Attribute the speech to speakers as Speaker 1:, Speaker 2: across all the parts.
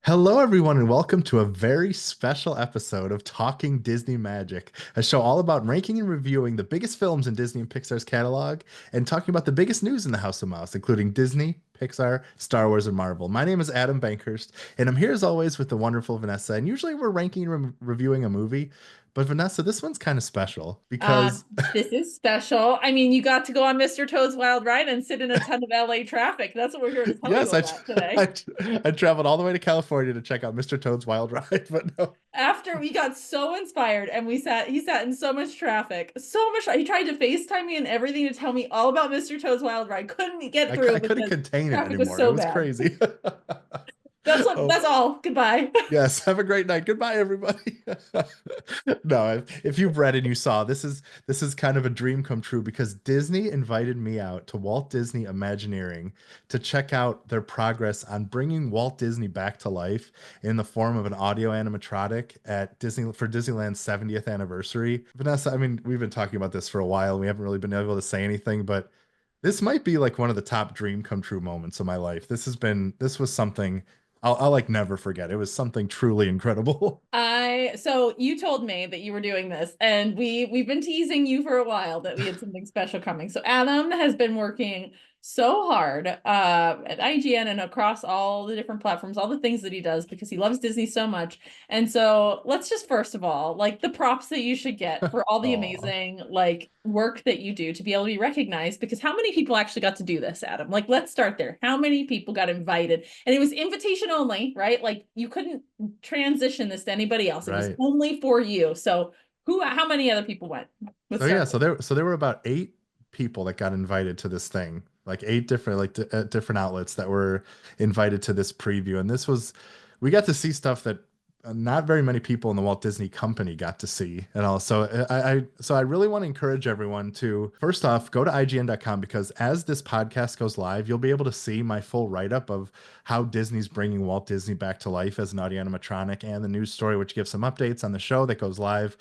Speaker 1: Hello, everyone, and welcome to a very special episode of Talking Disney Magic, a show all about ranking and reviewing the biggest films in Disney and Pixar's catalog and talking about the biggest news in the House of Mouse, including Disney, Pixar, Star Wars, and Marvel. My name is Adam Bankhurst, and I'm here as always with the wonderful Vanessa. And usually we're ranking and reviewing a movie, but Vanessa, this one's kind of special
Speaker 2: Um,
Speaker 1: because
Speaker 2: this is special. I mean, you got to go on Mr. Toad's Wild Ride and sit in a ton of LA traffic. That's what we're here to tell you
Speaker 1: yes,
Speaker 2: about today.
Speaker 1: I traveled all the way to California to check out Mr. Toad's Wild Ride, but no.
Speaker 2: After we got so inspired and he sat in so much traffic, so much. He tried to FaceTime me and everything to tell me all about Mr. Toad's Wild Ride. Couldn't get through
Speaker 1: I couldn't
Speaker 2: because
Speaker 1: contain it
Speaker 2: traffic was
Speaker 1: anymore. It
Speaker 2: so
Speaker 1: was
Speaker 2: bad.
Speaker 1: crazy. Oh,
Speaker 2: That's all. Goodbye.
Speaker 1: yes. Have a great night. Goodbye, everybody. No, if you've read and you saw, this is kind of a dream come true because Disney invited me out to Walt Disney Imagineering to check out their progress on bringing Walt Disney back to life in the form of an audio animatronic at Disney for Disneyland's 70th anniversary. Vanessa, I mean, we've been talking about this for a while. We haven't really been able to say anything, but this might be like one of the top dream come true moments of my life. This was something I'll like never forget. It was something truly incredible.
Speaker 2: So you told me that you were doing this, and we've been teasing you for a while that we had something special coming. So Adam has been working so hard at IGN and across all the different platforms, all the things that he does because he loves Disney so much. And so let's just first of all, like the props that you should get for all the
Speaker 1: Aw.
Speaker 2: amazing like work that you do to be able to be recognized because how many people actually got to do this, Adam? Like let's start there. How many people got invited? And it was invitation only, right? Like you couldn't transition this to anybody else. It was
Speaker 1: Right.
Speaker 2: only for you. So how many other people went? Let's
Speaker 1: So yeah,
Speaker 2: start
Speaker 1: so
Speaker 2: there.
Speaker 1: there were about eight people that got invited to this thing, like eight different different outlets that were invited to this preview, and this was we got to see stuff that not very many people in the Walt Disney Company got to see, and also I really want to encourage everyone to first off go to IGN.com because as this podcast goes live, you'll be able to see my full write up of how Disney's bringing Walt Disney back to life as an audio animatronic and the news story, which gives some updates on the show that goes live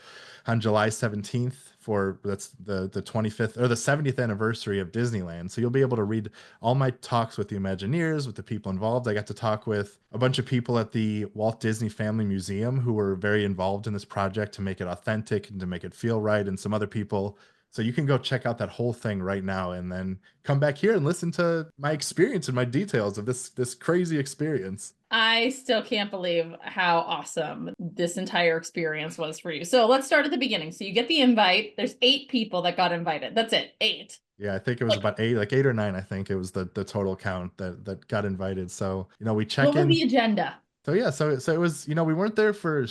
Speaker 1: on July 17th for that's the 25th or the 70th anniversary of Disneyland. So you'll be able to read all my talks with the Imagineers, with the people involved. I got to talk with a bunch of people at the Walt Disney Family Museum who were very involved in this project to make it authentic and to make it feel right, and some other people. So you can go check out that whole thing right now and then come back here and listen to my experience and my details of this crazy experience.
Speaker 2: I still can't believe how awesome this entire experience was for you. So let's start at the beginning. So you get the invite. There's eight people that got invited. That's it. Eight.
Speaker 1: Yeah, I think it was
Speaker 2: Like,
Speaker 1: about eight, like eight or nine. I think it was the total count that got invited. So we
Speaker 2: what
Speaker 1: check
Speaker 2: was
Speaker 1: in.
Speaker 2: the agenda?
Speaker 1: So yeah, so it was we weren't there for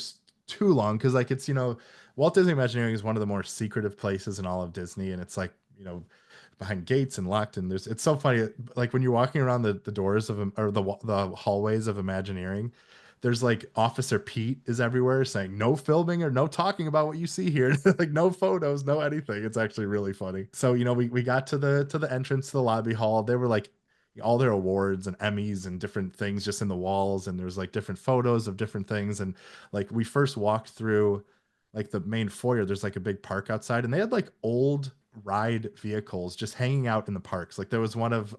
Speaker 1: too long because like it's Walt Disney Imagineering is one of the more secretive places in all of Disney, and it's like behind gates and locked. And it's so funny like when you're walking around the doors of or the hallways of Imagineering. There's like Officer Pete is everywhere saying no filming or no talking about what you see here. Like no photos, no anything. It's actually really funny. So, we got to the entrance to the lobby hall. There were like all their awards and Emmys and different things just in the walls. And there's like different photos of different things. And like we first walked through like the main foyer, there's like a big park outside, and they had like old ride vehicles just hanging out in the parks. Like there was one of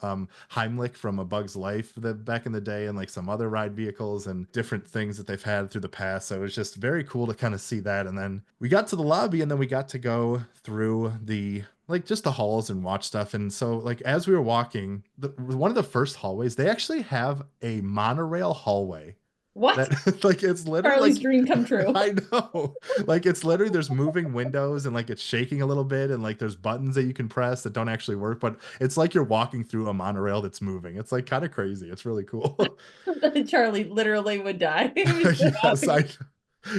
Speaker 1: Heimlich from A Bug's Life that back in the day, and like some other ride vehicles and different things that they've had through the past. So it was just very cool to kind of see that. And then we got to the lobby, and then we got to go through the like just the halls and watch stuff. And so like as we were walking, one of the first hallways, they actually have a monorail hallway
Speaker 2: What?
Speaker 1: that like it's literally
Speaker 2: Charlie's
Speaker 1: like
Speaker 2: dream come true.
Speaker 1: I know. Like it's literally there's moving windows and like it's shaking a little bit and like there's buttons that you can press that don't actually work, but it's like you're walking through a monorail that's moving. It's like kind of crazy. It's really cool.
Speaker 2: Charlie literally would die. He was so
Speaker 1: Yes,
Speaker 2: happy.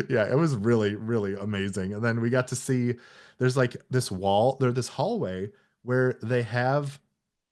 Speaker 1: yeah, it was really, really amazing. And then we got to see there's like this hallway where they have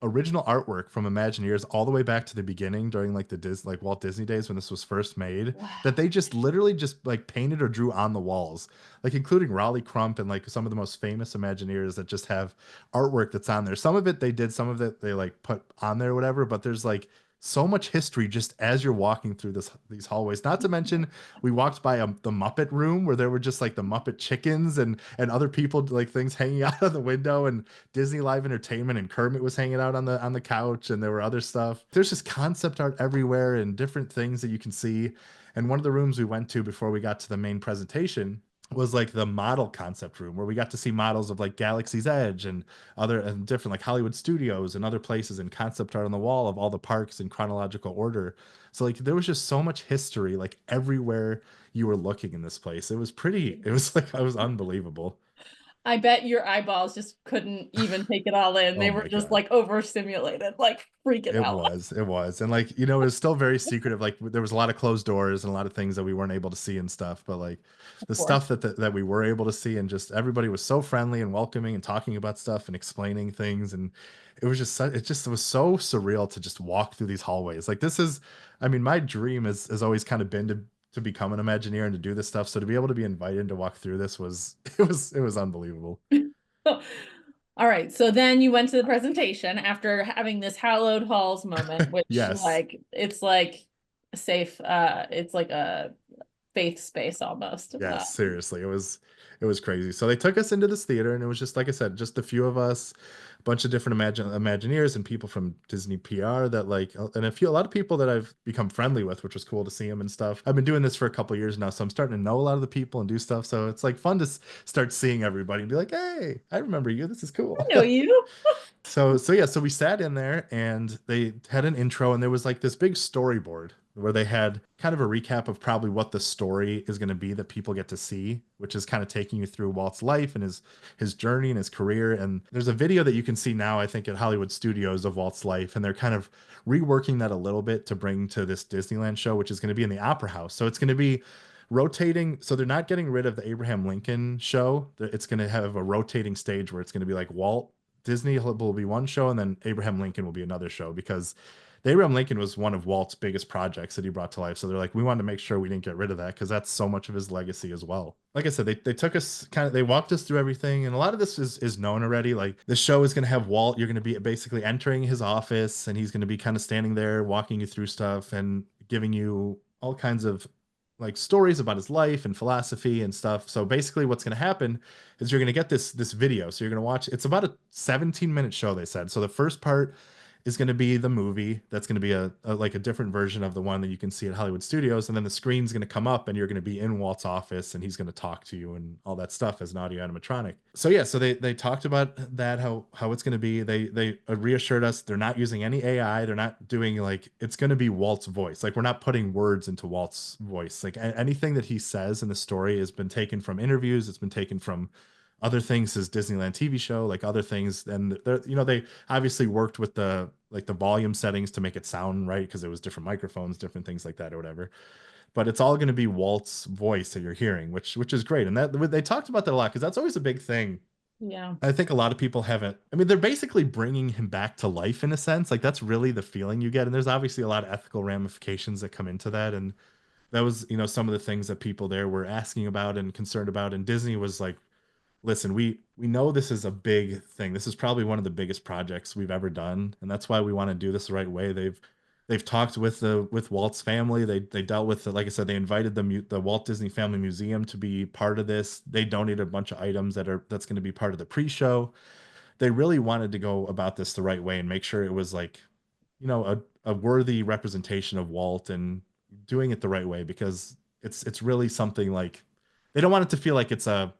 Speaker 1: original artwork from Imagineers all the way back to the beginning during like like Walt Disney days when this was first made that
Speaker 2: Wow.
Speaker 1: they just literally just like painted or drew on the walls, like including Raleigh Crump and like some of the most famous Imagineers that just have artwork that's on there. Some of it they did, some of it they like put on there, or whatever. But there's like so much history just as you're walking through these hallways. Not to mention, we walked by the Muppet room where there were just like the Muppet chickens and other people like things hanging out of the window, and Disney Live Entertainment and Kermit was hanging out on the couch, and there were other stuff. There's just concept art everywhere and different things that you can see. And one of the rooms we went to before we got to the main presentation was like the model concept room where we got to see models of like Galaxy's Edge and other and different like Hollywood studios and other places, and concept art on the wall of all the parks in chronological order. So like there was just so much history like everywhere you were looking in this place. It was like it was unbelievable.
Speaker 2: I bet your eyeballs just couldn't even take it all in.
Speaker 1: Oh
Speaker 2: They were
Speaker 1: my
Speaker 2: just
Speaker 1: God.
Speaker 2: like overstimulated, like freaking
Speaker 1: It
Speaker 2: out.
Speaker 1: was, it was. And like, you know, it was still very secretive. Like there was a lot of closed doors and a lot of things that we weren't able to see and stuff. But like
Speaker 2: Of
Speaker 1: the
Speaker 2: course.
Speaker 1: stuff that we were able to see, and just everybody was so friendly and welcoming and talking about stuff and explaining things. And it was just it just was so surreal to just walk through these hallways. Like this is, I mean, my dream has always kind of been to become an Imagineer and to do this stuff. So to be able to be invited to walk through this was it was unbelievable.
Speaker 2: All right, so then you went to the presentation after having this hallowed halls moment, which
Speaker 1: Yes.
Speaker 2: like it's like a safe it's like a faith space almost.
Speaker 1: Yes, seriously, it was crazy. So they took us into this theater, and it was just like I said, just a few of us, a bunch of different Imagineers and people from Disney PR that like, and a lot of people that I've become friendly with, which was cool to see them and stuff. I've been doing this for a couple of years now, so I'm starting to know a lot of the people and do stuff. So it's like fun to start seeing everybody and be like, hey, I remember you. This is cool.
Speaker 2: I know you.
Speaker 1: So yeah, so we sat in there and they had an intro, and there was like this big storyboard where they had kind of a recap of probably what the story is going to be that people get to see, which is kind of taking you through Walt's life and his journey and his career. And there's a video that you can see now, I think, at Hollywood Studios of Walt's life, and they're kind of reworking that a little bit to bring to this Disneyland show, which is going to be in the Opera House. So it's going to be rotating. So they're not getting rid of the Abraham Lincoln show. It's going to have a rotating stage where it's going to be like Walt Disney will be one show, and then Abraham Lincoln will be another show, because the Abraham Lincoln was one of Walt's biggest projects that he brought to life. So they're like, we wanted to make sure we didn't get rid of that because that's so much of his legacy as well. Like I said, they took us they walked us through everything, and a lot of this is known already. Like the show is going to have Walt. You're going to be basically entering his office, and he's going to be kind of standing there walking you through stuff and giving you all kinds of like stories about his life and philosophy and stuff. So basically what's going to happen is you're going to get this video. So you're going to watch, it's about a 17-minute show, they said. So the first part is going to be the movie. That's going to be like a different version of the one that you can see at Hollywood Studios. And then the screen's going to come up, and you're going to be in Walt's office, and he's going to talk to you and all that stuff as an audio animatronic. So yeah, so they talked about that, how it's going to be. They reassured us they're not using any AI. They're not doing like, it's going to be Walt's voice. Like we're not putting words into Walt's voice. Like anything that he says in the story has been taken from interviews. It's been taken from other things, his Disneyland TV show, like other things. And they obviously worked with the like the volume settings to make it sound right, because it was different microphones, different things like that or whatever. But it's all going to be Walt's voice that you're hearing, which is great. And that they talked about that a lot, because that's always a big thing.
Speaker 2: Yeah.
Speaker 1: I think a lot of people haven't. I mean, they're basically bringing him back to life in a sense. Like that's really the feeling you get. And there's obviously a lot of ethical ramifications that come into that. And that was, some of the things that people there were asking about and concerned about. And Disney was like, listen, we know this is a big thing. This is probably one of the biggest projects we've ever done, and that's why we want to do this the right way. They've talked with Walt's family. They dealt with like I said, they invited the Walt Disney Family Museum to be part of this. They donated a bunch of items that's going to be part of the pre-show. They really wanted to go about this the right way and make sure it was like, a worthy representation of Walt, and doing it the right way, because it's really something like they don't want it to feel like it's a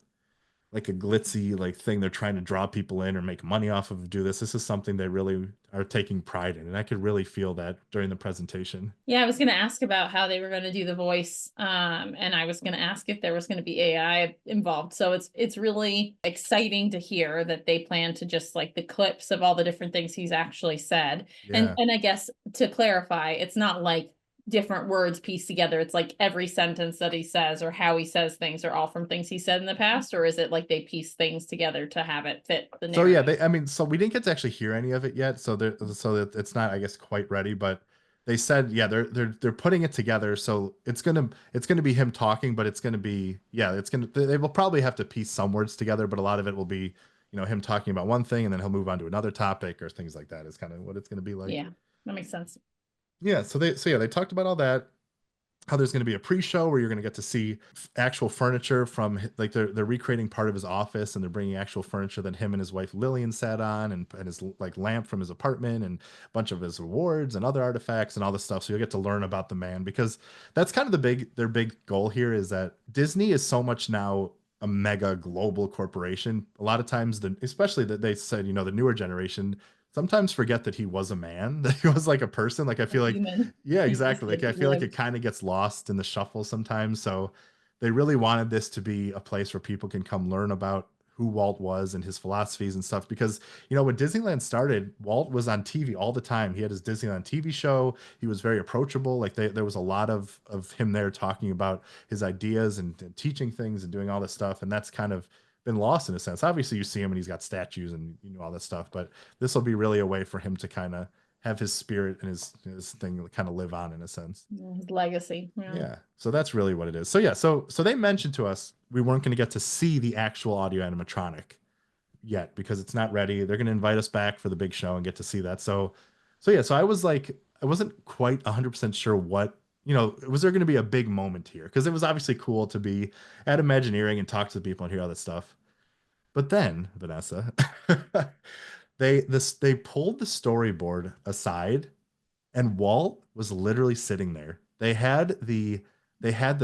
Speaker 1: glitzy like thing they're trying to draw people in or make money off of. Do this is something they really are taking pride in, and I could really feel that during the presentation.
Speaker 2: Yeah, I was going to ask about how they were going to do the voice, and I was going to ask if there was going to be AI involved. So it's really exciting to hear that they plan to just like the clips of all the different things he's actually said.
Speaker 1: Yeah.
Speaker 2: And I guess to clarify, it's not like different words pieced together. It's like every sentence that he says or how he says things are all from things he said in the past, or is it like they piece things together to have it fit the
Speaker 1: So yeah,
Speaker 2: narrative?
Speaker 1: I mean, so we didn't get to actually hear any of it yet, so that it's not, I guess, quite ready. But they said, yeah, they're putting it together, so it's gonna be him talking, but it's gonna be, yeah, they will probably have to piece some words together, but a lot of it will be, him talking about one thing, and then he'll move on to another topic or things like that. Is kind of what it's gonna be like.
Speaker 2: Yeah, that makes sense.
Speaker 1: Yeah, they talked about all that, how there's going to be a pre-show where you're going to get to see actual furniture from like they're recreating part of his office, and they're bringing actual furniture that him and his wife Lillian sat on, and his like lamp from his apartment, and a bunch of his awards and other artifacts and all this stuff. So you'll get to learn about the man, because that's kind of their big goal here, is that Disney is so much now a mega global corporation. A lot of times, especially that they said, the newer generation sometimes forget that he was a man, that he was like a person. Like I
Speaker 2: A
Speaker 1: feel like,
Speaker 2: human.
Speaker 1: yeah,
Speaker 2: He
Speaker 1: exactly. Like
Speaker 2: existed,
Speaker 1: I
Speaker 2: he
Speaker 1: feel like it
Speaker 2: lived.
Speaker 1: kind of gets lost in the shuffle sometimes. So they really wanted this to be a place where people can come learn about who Walt was and his philosophies and stuff. Because, when Disneyland started, Walt was on TV all the time. He had his Disneyland TV show. He was very approachable. Like there was a lot of him there talking about his ideas, and teaching things and doing all this stuff. And that's kind of been lost in a sense. Obviously, you see him and he's got statues and all that stuff, but this will be really a way for him to kind of have his spirit and his thing kind of live on in a sense.
Speaker 2: Yeah, his legacy. Yeah.
Speaker 1: Yeah. So that's really what it is. So yeah, so they mentioned to us we weren't going to get to see the actual audio animatronic yet because it's not ready. They're going to invite us back for the big show and get to see that. So yeah, so I was like I wasn't quite 100% sure what, was there going to be a big moment here? Because it was obviously cool to be at Imagineering and talk to the people and hear all this stuff. But then, Vanessa, they pulled the storyboard aside, and Walt was literally sitting there. They had the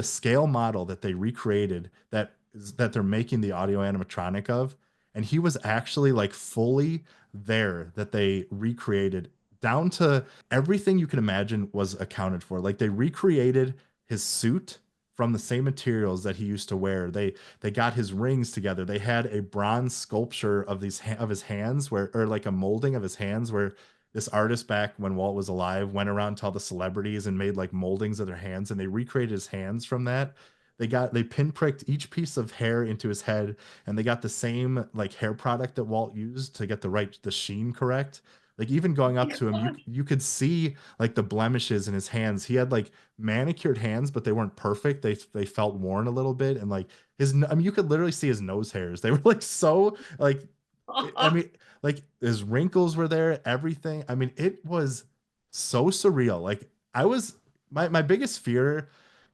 Speaker 1: scale model that they recreated, that they're making the audio animatronic of, and he was actually like fully there, that they recreated down to everything you can imagine was accounted for. Like they recreated his suit from the same materials that he used to wear. They got his rings together. They had a bronze sculpture of of his hands, where, or like a molding of his hands, where this artist back when Walt was alive went around to all the celebrities and made like moldings of their hands, and they recreated his hands from that. They pinpricked each piece of hair into his head, and they got the same like hair product that Walt used to get the sheen correct. Like even going up to him, you could see like the blemishes in his hands. He had like manicured hands, but they weren't perfect. They felt worn a little bit, and like I mean, you could literally see his nose hairs. They were like so like, I mean, like his wrinkles were there, everything. I mean, it was so surreal. Like I was my biggest fear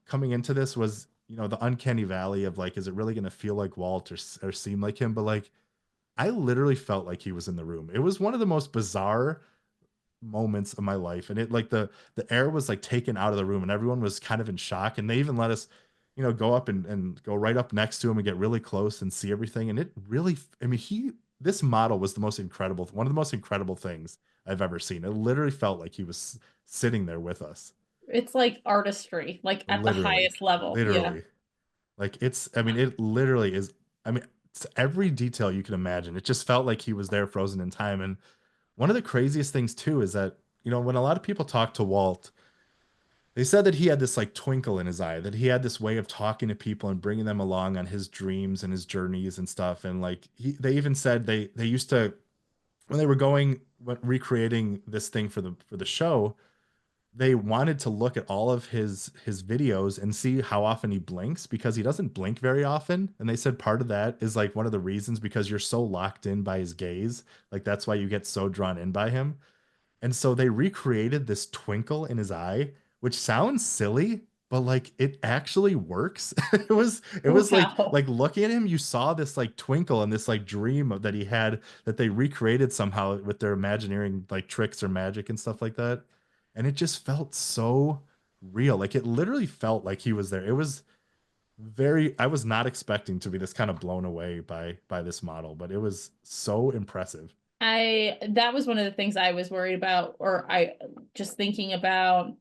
Speaker 1: coming into this was, the uncanny valley of like, is it really going to feel like Walt, or seem like him? But like, I literally felt like he was in the room. It was one of the most bizarre moments of my life, and it like the air was like taken out of the room, and everyone was kind of in shock, and they even let us, go up and go right up next to him and get really close and see everything. And it really, I mean, this model was one of the most incredible things I've ever seen. It literally felt like he was sitting there with us.
Speaker 2: It's like artistry, like at the
Speaker 1: Literally,
Speaker 2: highest level. Yeah.
Speaker 1: literally. Like I mean, it literally is. I mean, it's every detail you can imagine. It just felt like he was there frozen in time. And one of the craziest things too is that, when a lot of people talk to Walt, they said that he had this like twinkle in his eye, that he had this way of talking to people and bringing them along on his dreams and his journeys and stuff. And like they even said they used to, when they were recreating this thing for the show, they wanted to look at all of his videos and see how often he blinks, because he doesn't blink very often. And they said part of that is like one of the reasons, because you're so locked in by his gaze, like that's why you get so drawn in by him. And so they recreated this twinkle in his eye, which sounds silly, but like it actually works. It was
Speaker 2: Wow.
Speaker 1: like looking at him, you saw this like twinkle and this like dream that he had, that they recreated somehow with their Imagineering like tricks or magic and stuff like that. And it just felt so real. Like it literally felt like he was there. It was I was not expecting to be this kind of blown away by this model, but it was so impressive.
Speaker 2: That was one of the things I was worried about, or I just thinking about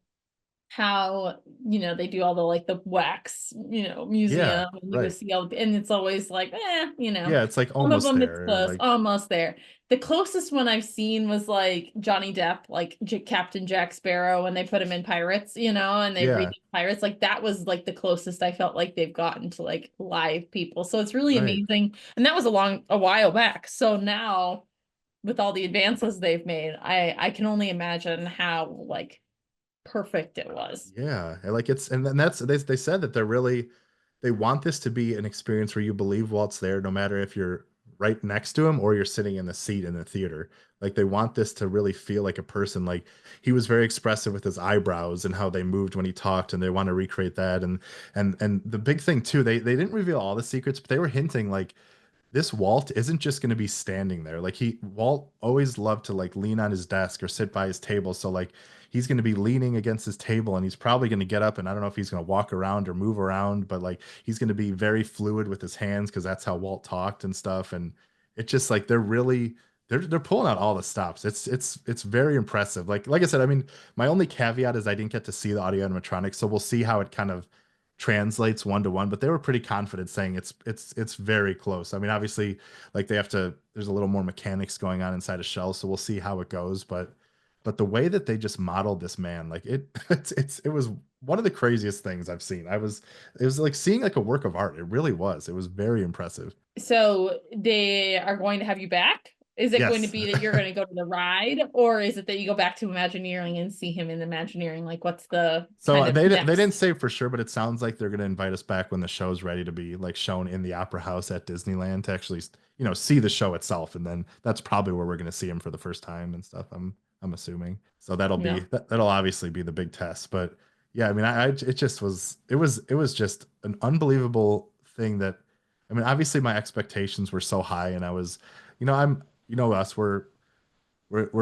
Speaker 2: how, they do all the like the wax,
Speaker 1: Yeah,
Speaker 2: museum, and you go
Speaker 1: right.
Speaker 2: see all, and it's always like,
Speaker 1: Yeah, it's like
Speaker 2: some of
Speaker 1: almost
Speaker 2: them it's
Speaker 1: there.
Speaker 2: close,
Speaker 1: Like,
Speaker 2: almost there. The closest one I've seen was like Johnny Depp, like Captain Jack Sparrow, when they put him in Pirates, and they
Speaker 1: yeah,
Speaker 2: redid Pirates. Like that was like the closest I felt like they've gotten to like live people. So it's really
Speaker 1: right.
Speaker 2: amazing. And that was a while back. So now with all the advances they've made, I can only imagine how like perfect it was.
Speaker 1: Yeah, and like and then they said that they want this to be an experience where you believe Walt's there, no matter if you're right next to him or you're sitting in the seat in the theater. Like they want this to really feel like a person. Like he was very expressive with his eyebrows and how they moved when he talked, and they want to recreate that. And the big thing too, they didn't reveal all the secrets, but they were hinting like this Walt isn't just going to be standing there. Like Walt always loved to like lean on his desk or sit by his table. So like he's going to be leaning against his table, and he's probably going to get up, and I don't know if he's going to walk around or move around, but like he's going to be very fluid with his hands because that's how Walt talked and stuff. And it's just like they're pulling out all the stops. It's very impressive. Like I said, I mean, my only caveat is I didn't get to see the audio animatronics, so we'll see how it kind of translates one to one, but they were pretty confident saying it's very close. I mean, obviously, like they have to, there's a little more mechanics going on inside a shell, so we'll see how it goes. But the way that they just modeled this man, like it was one of the craziest things I've seen. It was like seeing like a work of art. It really was. It was very impressive.
Speaker 2: So they are going to have you back? Is it going to
Speaker 1: Yes.
Speaker 2: be that you're going to go to the ride, or is it that you go back to Imagineering and see him in Imagineering? Like, what's the kind
Speaker 1: So
Speaker 2: of
Speaker 1: they didn't
Speaker 2: next?
Speaker 1: say for sure, but it sounds like they're going to invite us back when the show's ready to be like shown in the Opera House at Disneyland to actually, see the show itself, and then that's probably where we're going to see him for the first time and stuff. I'm assuming. So
Speaker 2: Yeah.
Speaker 1: that'll obviously be the big test. But yeah, I mean, it just was it was just an unbelievable thing that, I mean, obviously my expectations were so high, and I was, I'm us, we're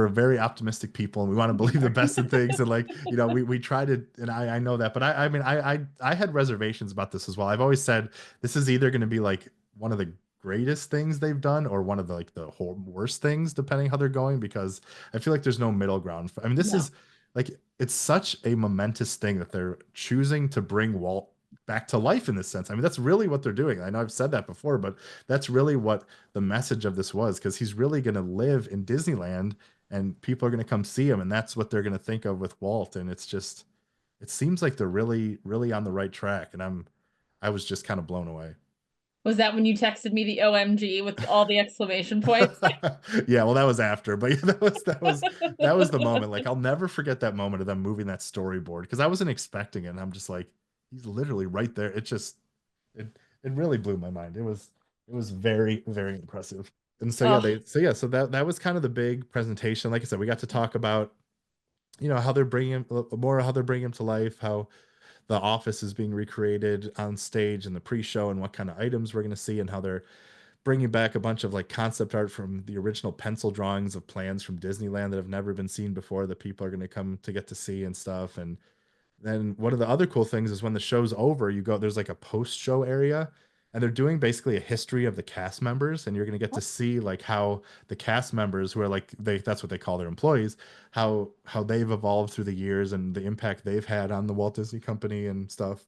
Speaker 1: very optimistic people, and we want to
Speaker 2: We
Speaker 1: believe the
Speaker 2: are.
Speaker 1: best in things, and like we try to, and I know that, but I mean I had reservations about this as well. I've always said this is either going to be like one of the greatest things they've done or one of the like the whole worst things, depending how they're going, because I feel like there's no middle ground. I mean, this
Speaker 2: No.
Speaker 1: is like it's such a momentous thing that they're choosing to bring Walt back to life in this sense. I mean, that's really what they're doing. I know I've said that before, but that's really what the message of this was, because he's really going to live in Disneyland, and people are going to come see him, and that's what they're going to think of with Walt. And it's just, it seems like they're really really on the right track, and I was just kind of blown away.
Speaker 2: Was that when you texted me the OMG with all the exclamation points?
Speaker 1: Yeah, well, that was after, but yeah, that was the moment. Like I'll never forget that moment of them moving that storyboard, because I wasn't expecting it, and I'm just like, he's literally right there. It just it it really blew my mind. It was very very impressive. And so yeah,
Speaker 2: Oh,
Speaker 1: so that was kind of the big presentation. Like I said, we got to talk about, how they're bringing him more, how they're bringing him to life, how the office is being recreated on stage in the pre-show, and what kind of items we're going to see, and how they're bringing back a bunch of like concept art from the original pencil drawings of plans from Disneyland that have never been seen before, that people are going to come to get to see and stuff. And then one of the other cool things is when the show's over, you go, there's like a post-show area, and they're doing basically a history of the cast members, and you're going to get to see like how the cast members, who are like that's what they call their employees, how they've evolved through the years and the impact they've had on the Walt Disney Company and stuff.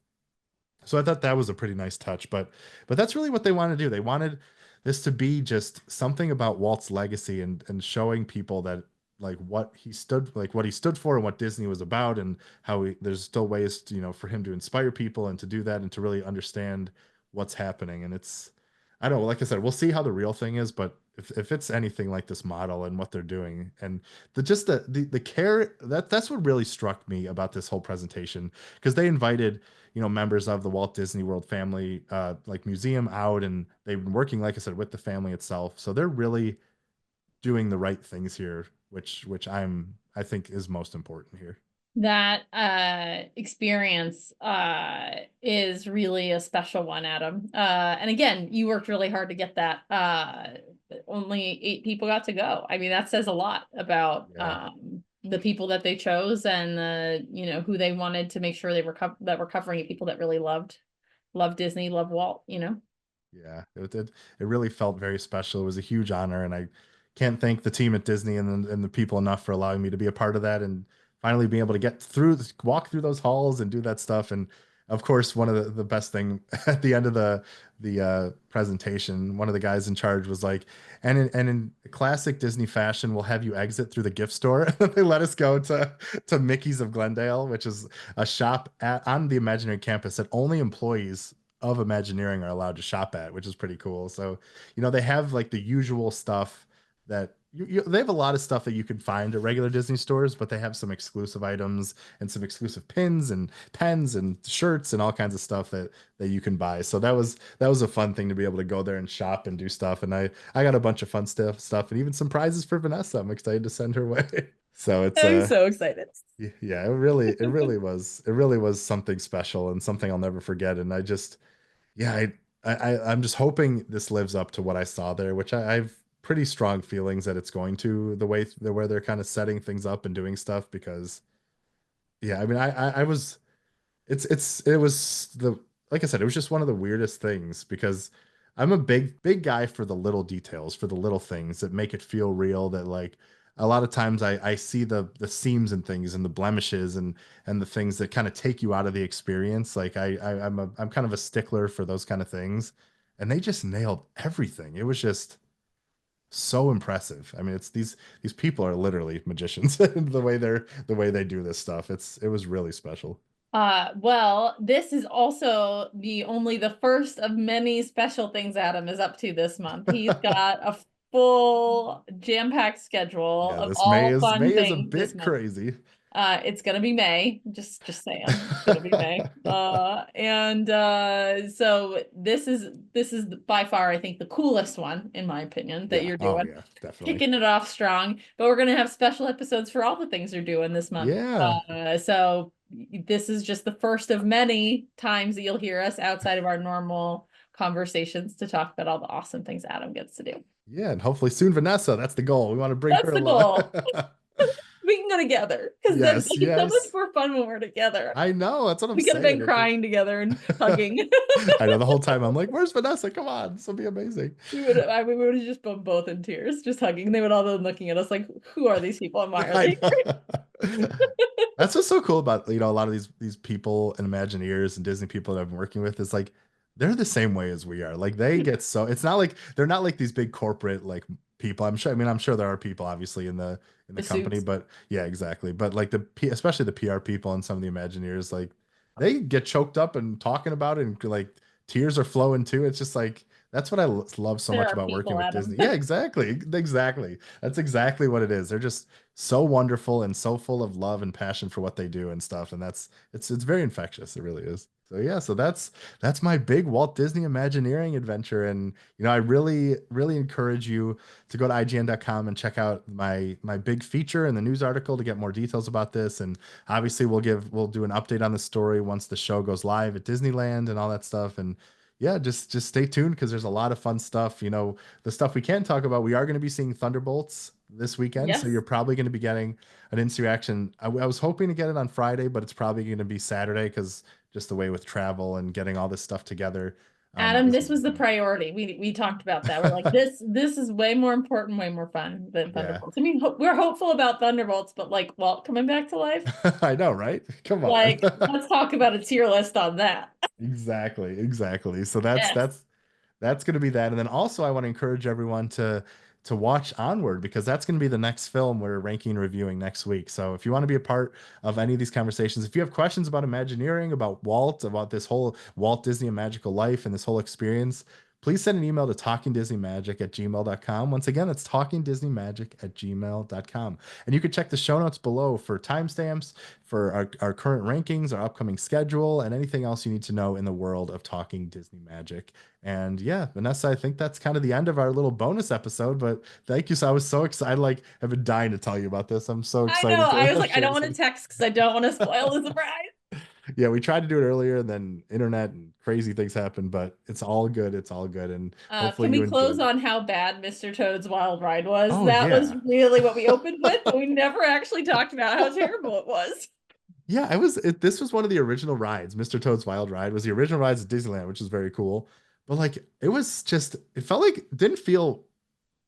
Speaker 1: So I thought that was a pretty nice touch, but that's really what they wanted to do. They wanted this to be just something about Walt's legacy, and showing people that like what he stood for, and what Disney was about, and how there's still ways to, for him to inspire people and to do that, and to really understand what's happening. And it's, I don't know, like I said, we'll see how the real thing is, but if it's anything like this model and what they're doing, and the care, that's what really struck me about this whole presentation, because they invited, members of the Walt Disney World family, like museum out, and they've been working, like I said, with the family itself. So they're really doing the right things here, which I think is most important here.
Speaker 2: that experience is really a special one, Adam. And again, you worked really hard to get that. Only 8 people got to go. I mean, that says a lot about
Speaker 1: Yeah.
Speaker 2: the people that they chose, and who they wanted to make sure they were that were covering it, people that really loved Disney, loved Walt.
Speaker 1: Yeah, it really felt very special. It was a huge honor, and I can't thank the team at Disney and the people enough for allowing me to be a part of that, and finally being able to walk through those halls and do that stuff. And of course, one of the best thing at the end of the presentation, one of the guys in charge was like, and in classic Disney fashion, we'll have you exit through the gift store. They let us go to Mickey's of Glendale, which is a shop on the Imagineering campus that only employees of Imagineering are allowed to shop at, which is pretty cool. So, they have like the usual stuff that, they have a lot of stuff that you can find at regular Disney stores, but they have some exclusive items and some exclusive pins and pens and shirts and all kinds of stuff that you can buy. So that was a fun thing to be able to go there and shop and do stuff. And I got a bunch of fun stuff and even some prizes for Vanessa. I'm excited to send her way. So it's
Speaker 2: I'm so excited.
Speaker 1: yeah, it really was something special and something I'll never forget. And I just yeah, I'm just hoping this lives up to what I saw there, which I've pretty strong feelings that it's going to the where they're kind of setting things up and doing stuff because yeah, I mean I was it was the like I said, it was just one of the weirdest things because I'm a big guy for the little details, for the little things that make it feel real. That like a lot of times I see the seams and things and the blemishes and the things that kind of take you out of the experience. Like I'm kind of a stickler for those kind of things, and they just nailed everything. It was just so impressive. I mean, it's these people are literally magicians the way they do this stuff. It was really special.
Speaker 2: Well, this is also the first of many special things Adam is up to this month. He's got a full jam-packed schedule
Speaker 1: Yeah,
Speaker 2: of
Speaker 1: this
Speaker 2: all
Speaker 1: May
Speaker 2: fun
Speaker 1: is a
Speaker 2: things this
Speaker 1: bit
Speaker 2: month.
Speaker 1: crazy.
Speaker 2: It's gonna be May. Just saying, it's gonna be May. And so this is by far, I think, the coolest one, in my opinion, that
Speaker 1: Yeah.
Speaker 2: you're
Speaker 1: Oh
Speaker 2: doing.
Speaker 1: yeah, definitely.
Speaker 2: Kicking it off strong, but we're gonna have special episodes for all the things you're doing this month.
Speaker 1: Yeah.
Speaker 2: So this is just the first of many times that you'll hear us outside of our normal conversations to talk about all the awesome things Adam gets to do.
Speaker 1: Yeah, and hopefully soon Vanessa. That's the goal. We want to bring
Speaker 2: That's
Speaker 1: her
Speaker 2: the
Speaker 1: along.
Speaker 2: goal. We can go together because then
Speaker 1: Yes,
Speaker 2: like, it's so much
Speaker 1: yes.
Speaker 2: more fun when we're together.
Speaker 1: I know. That's what I'm
Speaker 2: We could have been
Speaker 1: saying.
Speaker 2: crying together and hugging.
Speaker 1: I know the whole time I'm like, "Where's Vanessa? Come on, this will be amazing."
Speaker 2: We would have just been both in tears, just hugging. They would all been looking at us like, who are these people and why are
Speaker 1: I
Speaker 2: they
Speaker 1: know. That's what's so cool about a lot of these people and Imagineers and Disney people that I've been working with is like they're the same way as we are. Like they get so it's not like they're not like these big corporate like people. I'm sure. I mean, I'm sure there are people obviously in the
Speaker 2: the
Speaker 1: company,
Speaker 2: suits?
Speaker 1: but yeah, exactly. But like especially the PR people and some of the Imagineers, like they get choked up and talking about it and like tears are flowing too. It's just like that's what I love so
Speaker 2: There
Speaker 1: much
Speaker 2: are
Speaker 1: about working
Speaker 2: people,
Speaker 1: with
Speaker 2: Adam.
Speaker 1: Disney. Yeah, exactly. Exactly. That's exactly what it is. They're just so wonderful and so full of love and passion for what they do and stuff. And it's very infectious. It really is. So yeah, so that's my big Walt Disney Imagineering adventure. And I really encourage you to go to IGN.com and check out my big feature and the news article to get more details about this. And obviously we'll do an update on the story once the show goes live at Disneyland and all that stuff. And yeah, just stay tuned because there's a lot of fun stuff. The stuff we can talk about, we are going to be seeing Thunderbolts this weekend, so you're
Speaker 2: Yes.
Speaker 1: probably going to be getting an instant reaction. I was hoping to get it on Friday, but it's probably going to be Saturday because just the way with travel and getting all this stuff together.
Speaker 2: Adam,
Speaker 1: This
Speaker 2: this
Speaker 1: is
Speaker 2: was the priority. We talked about that. We're like, this is way more important, way more fun than
Speaker 1: yeah,
Speaker 2: Thunderbolts. I mean, we're hopeful about Thunderbolts, but like Walt coming back to life,
Speaker 1: I know, right? Come on.
Speaker 2: like let's talk about a tier list on that.
Speaker 1: Exactly. So that's
Speaker 2: Yes.
Speaker 1: that's that's going to be that. And then also I want to encourage everyone to watch Onward because that's going to be the next film we're ranking and reviewing next week. So if you want to be a part of any of these conversations, if you have questions about Imagineering, about Walt, about this whole Walt Disney and Magical Life and this whole experience, please send an email to talkingdisneymagic@gmail.com. Once again, it's talkingdisneymagic@gmail.com. And you can check the show notes below for timestamps, for our current rankings, our upcoming schedule, and anything else you need to know in the world of Talking Disney Magic. And yeah, Vanessa, I think that's kind of the end of our little bonus episode. But thank you. So I was so excited. Like, I've been dying to tell you about this. I'm so
Speaker 2: I know.
Speaker 1: excited
Speaker 2: I was
Speaker 1: to
Speaker 2: like, I
Speaker 1: share
Speaker 2: don't
Speaker 1: this
Speaker 2: want to
Speaker 1: with
Speaker 2: text because I don't want to spoil the surprise.
Speaker 1: you. Yeah, we tried to do it earlier, and then internet and crazy things happened. But it's all good. It's all good, and hopefully
Speaker 2: Can
Speaker 1: you
Speaker 2: we close
Speaker 1: enjoyed it.
Speaker 2: on how bad Mr. Toad's Wild Ride was?
Speaker 1: Oh
Speaker 2: That was
Speaker 1: yeah.
Speaker 2: really what we opened with, but we never actually talked about how terrible it was.
Speaker 1: Yeah, this was one of the original rides. Mr. Toad's Wild Ride was the original rides at Disneyland, which is very cool. But like it felt like it didn't feel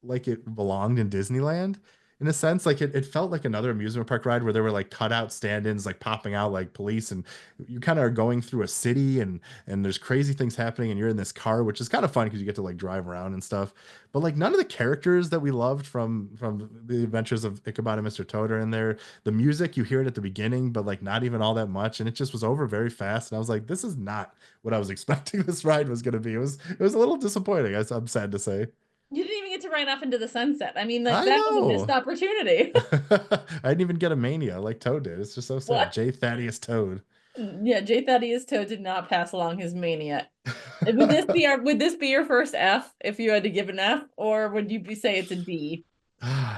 Speaker 1: like it belonged in Disneyland in a sense. Like it felt like another amusement park ride where there were like cutout stand-ins like popping out like police, and you kind of are going through a city and there's crazy things happening and you're in this car, which is kind of fun because you get to like drive around and stuff. But like none of the characters that we loved from the Adventures of Ichabod and Mr. Toad are in there. The music, you hear it at the beginning, but like not even all that much, and it just was over very fast. And I was like, this is not what I was expecting this ride was going to be. It was a little disappointing. I'm sad to say.
Speaker 2: You didn't even get to Ride Off into the Sunset. I mean, like
Speaker 1: I
Speaker 2: that was a missed
Speaker 1: know.
Speaker 2: opportunity.
Speaker 1: I didn't even get a mania like Toad did. It's just so sad.
Speaker 2: What?
Speaker 1: J. Thaddeus Toad.
Speaker 2: Yeah, J. Thaddeus Toad did not pass along his mania. Would this be your first F if you had to give an F, or would you say it's a D?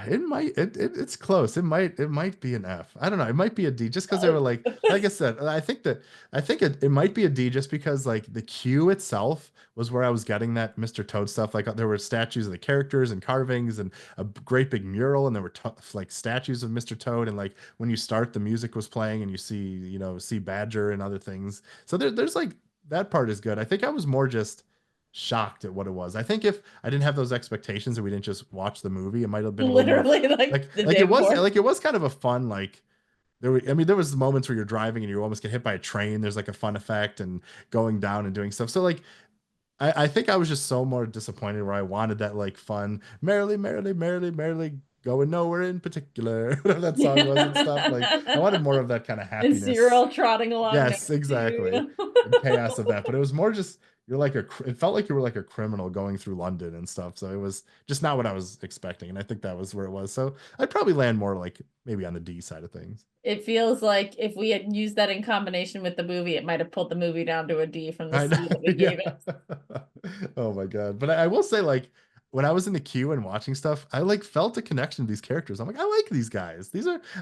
Speaker 1: It might it's close. It might be an F. I don't know. It might be a D just because they were like I said, I think it might be a D just because like the queue itself was where I was getting that Mr. Toad stuff. Like there were statues of the characters and carvings and a great big mural, and there were like statues of Mr. Toad, and like when you start the music was playing and you see Badger and other things. So there's like that part is good. I think I was more just shocked at what it was. I think if I didn't have those expectations and we didn't just watch the movie, it might have been a little more
Speaker 2: Literally, like
Speaker 1: like
Speaker 2: the
Speaker 1: like
Speaker 2: day
Speaker 1: it was
Speaker 2: before.
Speaker 1: like it was kind of a fun like there was moments where you're driving and you almost get hit by a train. There's like a fun effect and going down and doing stuff. So like I think I was just so more disappointed where I wanted that like fun merrily, merrily, merrily, merrily going nowhere in particular, whatever that song was and stuff. Like I wanted more of that kind of
Speaker 2: And
Speaker 1: happiness.
Speaker 2: Cyril trotting along
Speaker 1: Yes,
Speaker 2: next to
Speaker 1: exactly.
Speaker 2: you.
Speaker 1: And chaos of that. But it was more just it felt like you were like a criminal going through London and stuff. So it was just not what I was expecting. And I think that was where it was. So I'd probably land more like maybe on the D side of things.
Speaker 2: It feels like if we had used that in combination with the movie, it might have pulled the movie down to a D from the
Speaker 1: I know.
Speaker 2: C that we
Speaker 1: Yeah.
Speaker 2: gave it.
Speaker 1: Oh my God. But I will say, like, when I was in the queue and watching stuff, I like felt a connection to these characters. I'm like, I like these guys.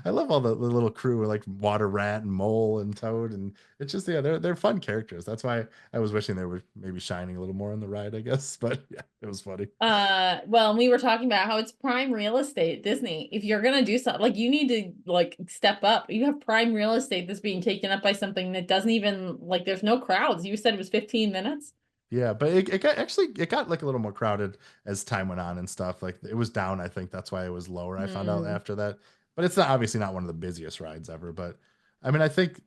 Speaker 1: I love all the little crew like Water Rat and Mole and Toad. And it's just, yeah, they're fun characters. That's why I was wishing they were maybe shining a little more on the ride, I guess. But yeah, it was funny.
Speaker 2: Well, and we were talking about how it's prime real estate, Disney. If you're gonna do something, like you need to like step up. You have prime real estate that's being taken up by something that doesn't even like there's no crowds. You said it was 15 minutes.
Speaker 1: Yeah, but it got like a little more crowded as time went on and stuff. Like it was down, I think that's why it was lower. I found out
Speaker 2: Hmm.
Speaker 1: after that. But it's not obviously not one of the busiest rides ever. But I mean, I think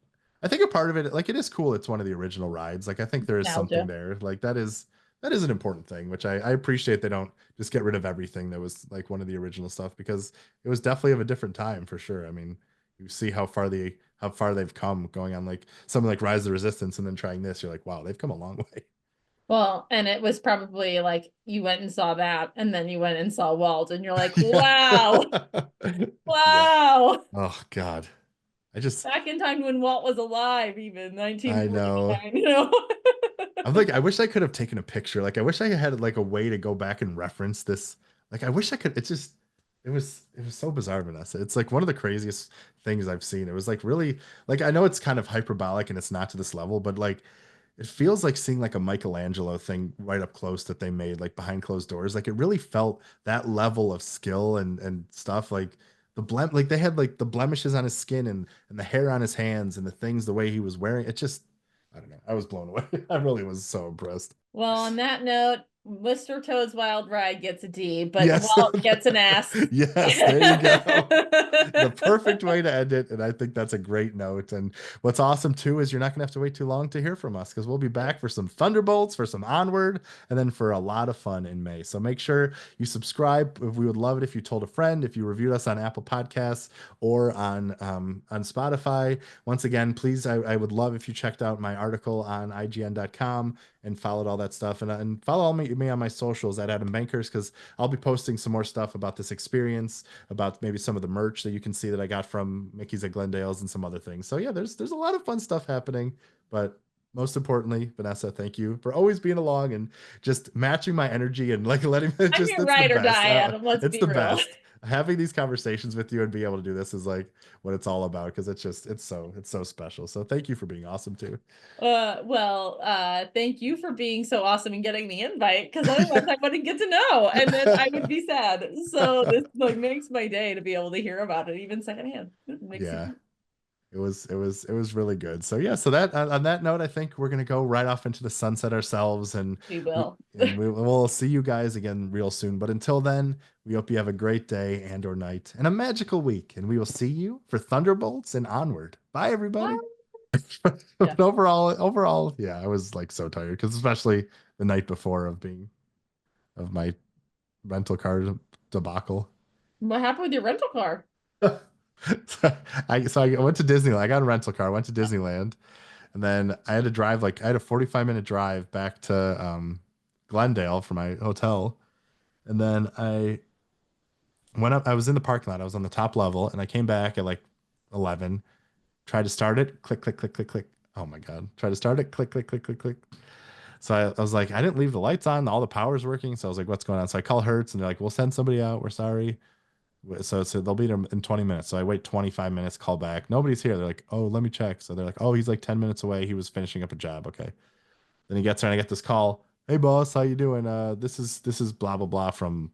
Speaker 1: a part of it, like it is cool. It's one of the original rides. Like I think there is something
Speaker 2: Nostalgia.
Speaker 1: there. Like that is an important thing, which I appreciate they don't just get rid of everything that was like one of the original stuff because it was definitely of a different time for sure. I mean, you see how far they've come going on like something like Rise of the Resistance and then trying this, you're like, wow, they've come a long way.
Speaker 2: Well, and it was probably like you went and saw that, and then you went and saw Walt, and you're like, wow,
Speaker 1: Yep.
Speaker 2: wow.
Speaker 1: Oh God. I just
Speaker 2: Back in time when Walt was alive, even
Speaker 1: I know.
Speaker 2: 1949, you know?
Speaker 1: I'm like, I wish I could have taken a picture. Like I wish I had like a way to go back and reference this. Like I wish I could, it was so bizarre, Vanessa. It's like one of the craziest things I've seen. It was like really like I know it's kind of hyperbolic and it's not to this level, but like it feels like seeing like a Michelangelo thing right up close that they made like behind closed doors. Like it really felt that level of skill and stuff. Like like they had like the blemishes on his skin and the hair on his hands and the things the way he was wearing. It just I don't know. I was blown away. I really was so impressed.
Speaker 2: Well, on that note, Mr. Toad's Wild Ride gets a D, but
Speaker 1: Yes.
Speaker 2: Walt gets an S.
Speaker 1: Yes, there you go. The perfect way to end it. And I think that's a great note. And what's awesome too is you're not going to have to wait too long to hear from us because we'll be back for some Thunderbolts, for some Onward, and then for a lot of fun in May. So make sure you subscribe. We would love it if you told a friend, if you reviewed us on Apple Podcasts or on Spotify. Once again, please, I would love if you checked out my article on IGN.com and followed all that stuff and follow me on my socials at Adam Bankers because I'll be posting some more stuff about this experience, about maybe some of the merch that you can see that I got from Mickey's at Glendale's and some other things. So yeah, there's a lot of fun stuff happening, but most importantly, Vanessa, thank you for always being along and just matching my energy and like letting it
Speaker 2: I'm
Speaker 1: just
Speaker 2: your
Speaker 1: it's the
Speaker 2: ride or
Speaker 1: best.
Speaker 2: die, Adam. Let's
Speaker 1: It's
Speaker 2: be
Speaker 1: the
Speaker 2: real.
Speaker 1: best. Having these conversations with you and be able to do this is like what it's all about because it's so special. So thank you for being awesome too.
Speaker 2: Thank you for being so awesome and getting the invite, because otherwise I wouldn't get to know, and then I would be sad. So this like makes my day to be able to hear about it, even secondhand. It makes it
Speaker 1: Yeah. It was really good. So yeah, so that on that note, I think we're gonna go right off into the sunset ourselves, and
Speaker 2: we
Speaker 1: we
Speaker 2: will.
Speaker 1: we'll see you guys again real soon. But until then, we hope you have a great day and or night and a magical week, and we will see you for Thunderbolts and onward. Bye, everybody.
Speaker 2: Yeah.
Speaker 1: But overall, yeah, I was like so tired because especially the night before of my rental car debacle.
Speaker 2: What happened with your rental car?
Speaker 1: So I went to Disneyland. I got a rental car. Went to Disneyland, and then I had to drive like I had a 45-minute drive back to Glendale for my hotel. And then I went up, I was in the parking lot, I was on the top level, and I came back at like 11, tried to start it, click, click, click, click, click. Oh my God. Try to start it, click, click, click, click, click. So I was like, I didn't leave the lights on, all the power's working. So I was like, what's going on? So I call Hertz and they're like, we'll send somebody out. We're sorry. So they'll be there in 20 minutes. So I wait 25 minutes, call back. Nobody's here. They're like, oh, let me check. So they're like, oh, he's like 10 minutes away. He was finishing up a job. Okay. Then he gets there and I get this call. Hey boss, how you doing? This is blah blah blah from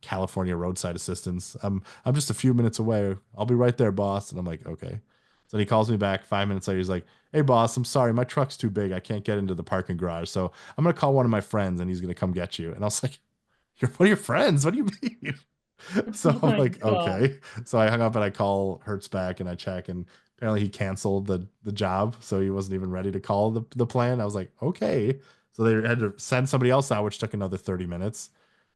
Speaker 1: California Roadside Assistance. I'm just a few minutes away. I'll be right there, boss. And I'm like, okay. So he calls me back 5 minutes later. He's like, hey boss, I'm sorry, my truck's too big. I can't get into the parking garage. So I'm gonna call one of my friends and he's gonna come get you. And I was like, you're one of your friends? What do you mean? So
Speaker 2: Oh
Speaker 1: I'm
Speaker 2: my
Speaker 1: like,
Speaker 2: God.
Speaker 1: okay. So I hung up and I call Hertz back and I check and apparently he canceled the job, so he wasn't even ready to call the plan. I was like, okay. So they had to send somebody else out, which took another 30 minutes.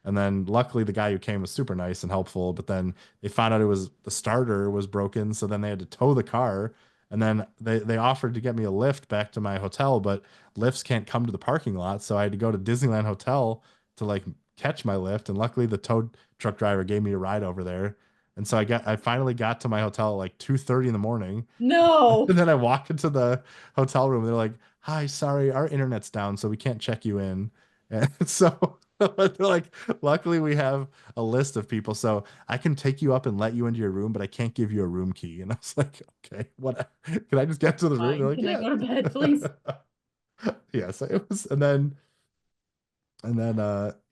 Speaker 1: And then luckily the guy who came was super nice and helpful, but then they found out it was the starter was broken, so then they had to tow the car. And then they offered to get me a lift back to my hotel, but lifts can't come to the parking lot, so I had to go to Disneyland Hotel to like catch my lift. And luckily the tow truck driver gave me a ride over there. And so I finally got to my hotel at like 2:30 in the morning.
Speaker 2: No.
Speaker 1: And then I walk into the hotel room. They're like, "Hi, sorry, our internet's down, so we can't check you in." And so they're like, "Luckily, we have a list of people, so I can take you up and let you into your room, but I can't give you a room key." And I was like, "Okay, what? Can I just get to the room?" They're
Speaker 2: Fine.
Speaker 1: like,
Speaker 2: Can I
Speaker 1: "Yeah."
Speaker 2: go to bed, please?
Speaker 1: Yeah, so it was, and then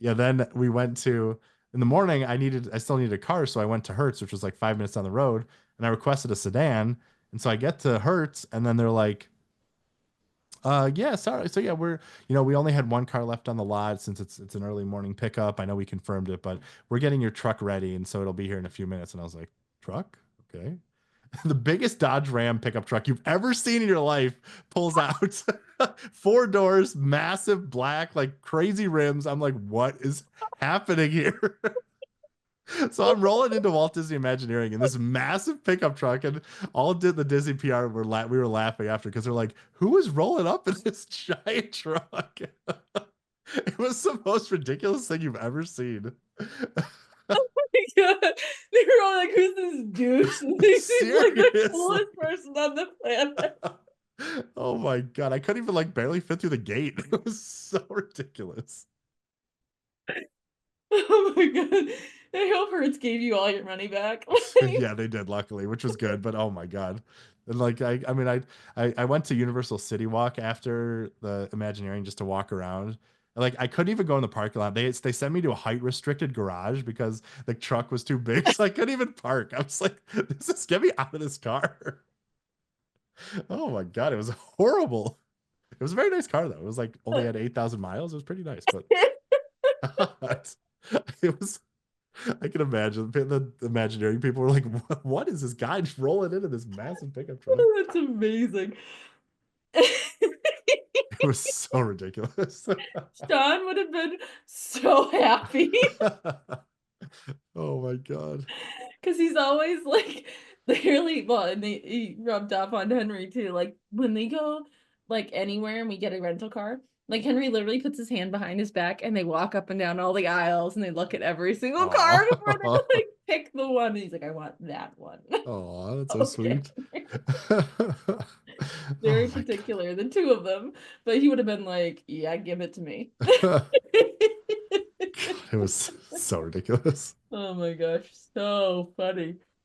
Speaker 1: yeah, then we went to in the morning. I still needed a car, so I went to Hertz, which was like 5 minutes down the road, and I requested a sedan. And so I get to Hertz, and then they're like, yeah, sorry. So yeah, we only had one car left on the lot since it's an early morning pickup. I know we confirmed it, but we're getting your truck ready, and so it'll be here in a few minutes." And I was like, truck? Okay. The biggest Dodge Ram pickup truck you've ever seen in your life pulls out. Four doors, massive black, like crazy rims. I'm like, what is happening here? So I'm rolling into Walt Disney Imagineering in this massive pickup truck, and all did the Disney PR we were laughing after because they're like, "Who is rolling up in this giant truck?" It was the most ridiculous thing you've ever seen.
Speaker 2: Yeah. They were all like, who's this douche? He seems like the
Speaker 1: Seriously.
Speaker 2: coolest person on the planet.
Speaker 1: Oh my God. I couldn't even like barely fit through the gate. It was so ridiculous.
Speaker 2: Oh my God. I hope Hertz gave you all your money back.
Speaker 1: Yeah, they did, luckily, which was good. But oh my God. And like I mean I went to Universal City Walk after the Imagineering just to walk around. And, like I couldn't even go in the parking lot. They sent me to a height restricted garage because the truck was too big, so I couldn't even park. I was like, this is get me out of this car. Oh my God, it was horrible. It was a very nice car though. It was like only had 8,000 miles. It was pretty nice, but it was I can imagine the Imagineering people were like, what is this guy just rolling into this massive pickup truck?"
Speaker 2: That's amazing.
Speaker 1: It was so ridiculous.
Speaker 2: Sean would have been so happy
Speaker 1: Oh my God.
Speaker 2: because he's always like literally well, and he rubbed off on Henry too. Like when they go like anywhere and we get a rental car, like Henry literally puts his hand behind his back and they walk up and down all the aisles and they look at every single car before they
Speaker 1: Oh,
Speaker 2: like pick the one. And he's like, I want that one.
Speaker 1: oh, that's so
Speaker 2: Okay.
Speaker 1: sweet. Oh
Speaker 2: Very
Speaker 1: my
Speaker 2: particular, the two of them, but he would have been like, yeah, give it to me.
Speaker 1: God. God, it was so ridiculous.
Speaker 2: Oh my gosh, so funny.